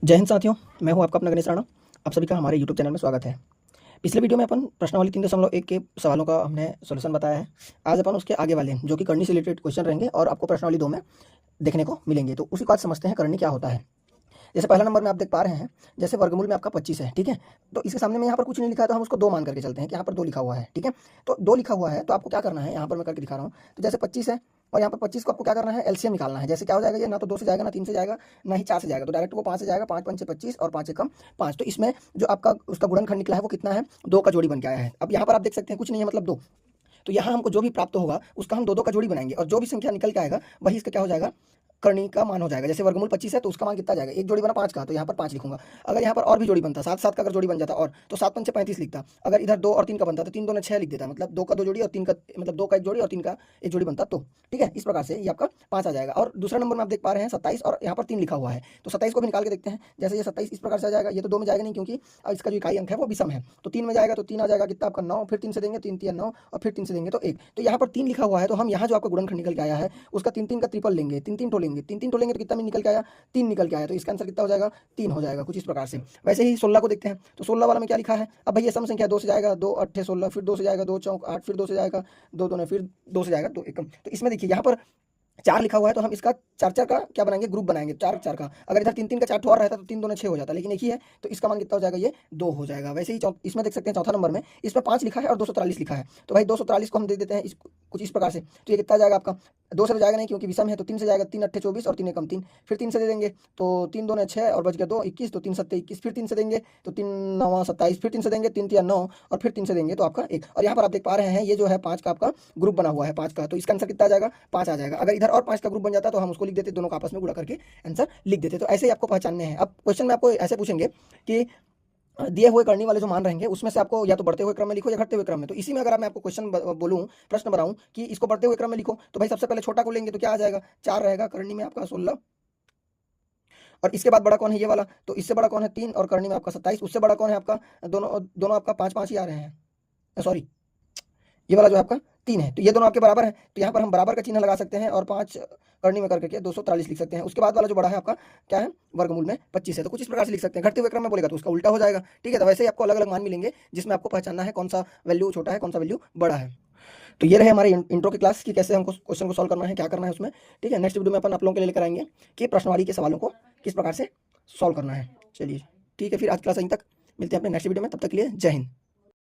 जय हिंद साथियों, मैं हूं आपका अपना गणेश राणा। आप सभी का हमारे यूट्यूब चैनल में स्वागत है। पिछले वीडियो में अपन प्रश्नावली 3.1 के सवालों का हमने सॉल्यूशन बताया है। आज अपन उसके आगे वाले जो कि करनी से रिलेटेड क्वेश्चन रहेंगे और आपको प्रश्नावली 2 में देखने को मिलेंगे। तो उसी बात समझते हैं करनी क्या होता है। जैसे पहला नंबर में आप देख पा रहे हैं, जैसे वर्गमूल में आपका 25 है, ठीक है। तो इसके सामने में यहाँ पर कुछ नहीं लिखा है, तो हम उसको 2 मान करके चलते हैं कि यहाँ पर 2 लिखा हुआ है, ठीक है। तो 2 लिखा हुआ है तो आपको क्या करना है, यहाँ पर मैं करके दिखा रहा हूँ। तो जैसे 25 है और यहाँ पर 25 को आपको क्या करना है, एलसीएम निकालना है। जैसे क्या हो जाएगा, ये ना तो 2 से जाएगा, ना 3 से जाएगा, ना ही 4 से जाएगा, तो डायरेक्ट वो 5 से जाएगा। 5 पंचे 25 और 5 एकम 5। तो इसमें जो आपका उसका गुणनखंड निकला है वो कितना है, 2 का जोड़ी बन के आया है। अब यहाँ पर आप देख सकते हैं कुछ नहीं है, मतलब 2। तो यहाँ हमको जो भी प्राप्त होगा उसका हम 2-2 का जोड़ी बनाएंगे और जो भी संख्या निकल के आएगा वही इसका क्या हो जाएगा, करनी का मान हो जाएगा। जैसे वर्गमूल 25 है तो उसका मान कितना जाएगा, एक जोड़ी बना 5 का, तो यहाँ पर 5 लिखूंगा। अगर यहाँ पर और भी जोड़ी बनता, 7-7 का अगर जोड़ी बन जाता और तो 7 पंचे 35 लिखता। अगर इधर 2 और 3 का बनता तो 3 2 ने 6 लिख देता, मतलब 2 का 2 जोड़ी और 3 का, मतलब 2 का एक जोड़ी और 3 का एक जोड़ी बनता। तो ठीक है, इस प्रकार से ये आपका 5 आ जाएगा। और दूसरा नंबर में आप देख पा रहे हैं 27 और यहाँ पर 3 लिखा हुआ है, तो 27 को भी निकाल के देखते हैं। जैसे ये 27 इस प्रकार से आ जाएगा, ये तो 2 में जाएगा नहीं क्योंकि इसका जो इकाई अंक है वो विषम है। तो 3 में जाएगा तो 3 आ जाएगा कितना आपका 9, फिर 3 से देंगे 3 3 9 और फिर 3 से देंगे तो 1। तो यहाँ पर 3 लिखा हुआ है, तो हम यहाँ जो आपका गुणनखंड निकल के आया है उसका 3 3 का ट्रिपल लेंगे, 3 3 टो लेंगे, 3 3 टो लेंगे तो कितना में निकल के आया, 3 निकल के आया। तो इसका आंसर कितना हो जाएगा, 3 हो जाएगा, कुछ इस प्रकार से। वैसे ही 16 को देखते हैं, तो 16 वाला में क्या लिखा है। अब भाई ये सम संख्या 2 से जाएगा, 2 8 16, फिर 2 से जाएगा 2 चौक 8, फिर 2 से जाएगा 2 2 फिर 2 से जाएगा 2 एकम। तो इसमें देखिए यहाँ पर 4 लिखा हुआ है, तो हम इसका 4 4 का क्या बनाएंगे, ग्रुप बनाएंगे 4 4 का। अगर इधर 3 3 का 4 और रहता तो 3 2 6 हो जाता, लेकिन एक ही है तो इसका मान कितना हो जाएगा, ये 2 हो जाएगा। वैसे ही इसमें देख सकते हैं चौथा नंबर में इसमें 5 लिखा है और 243 लिखा है, तो भाई 243 को हम दे देते हैं कुछ इस प्रकार से। तो ये कितना जाएगा आपका, 2 से तो जाएगा नहीं क्योंकि विषम है, तो 3 से जाएगा, 3 8 24 और 3 एकम 3, फिर 3 से दे देंगे तो 3 2 6 और बच गया 2 21, तो 3 7 21, फिर 3 से देंगे तो 3 9 27, फिर 3 से देंगे 3 3 9 और फिर 3 से देंगे तो आपका 1। और यहाँ पर आप देख पा रहे हैं ये जो है 5 का आपका ग्रुप बना हुआ है, 5 का, तो इसका आंसर कितना आ जाएगा, 5 आ जाएगा। अगर इधर और 5 का ग्रुप बन जाता तो हम उसको लिख देते, दोनों का आपस में गुणा करके आंसर लिख देते। तो ऐसे ही आपको पहचानने हैं। अब क्वेश्चन में आपको ऐसे पूछेंगे कि दिए हुए करनी वाले जो मान रहेंगे उसमें से आपको या तो बढ़ते हुए क्रम में लिखो या घटते हुए क्रम में। तो इसी में अगर मैं आपको क्वेश्चन बोलूं, प्रश्न बनाऊं कि इसको बढ़ते हुए क्रम में लिखो, तो भाई सबसे पहले छोटा को लेंगे तो क्या आ जाएगा, 4 रहेगा, करनी में आपका 16। और इसके बाद बड़ा कौन है, ये वाला, तो इससे बड़ा कौन है 3 और करनी में आपका 27। उससे बड़ा कौन है आपका, दोनों दोनों आपका 5 5 ही आ रहे हैं, सॉरी ये वाला जो आपका 3 है, तो ये दोनों आपके बराबर है। तो यहाँ पर हम बराबर का चिन्ह लगा सकते हैं और 5 करनी में करके 243 लिख सकते हैं। उसके बाद वाला जो बड़ा है आपका क्या है, वर्गमूल में 25 है, तो कुछ इस प्रकार से लिख सकते हैं। घटते हुए क्रम में बोलेगा तो उसका उल्टा हो जाएगा, ठीक है। तो वैसे ही आपको अलग अलग मान मिलेंगे जिसमें आपको पहचानना है कौन सा वैल्यू छोटा है, कौन सा वैल्यू बड़ा है। तो ये रहे हमारे इंट्रो की क्लास की कैसे हमको क्वेश्चन को सॉल्व करना है, क्या करना है उसमें, ठीक है। नेक्स्ट वीडियो में अपन आप लोगों के लिए लेकर आएंगे कि प्रश्नवाली के सवालों को किस प्रकार से सॉल्व करना है। चलिए ठीक है, फिर आज क्लास यहीं तक, मिलते हैं अपने नेक्स्ट वीडियो में, तब तक के लिए जय हिंद।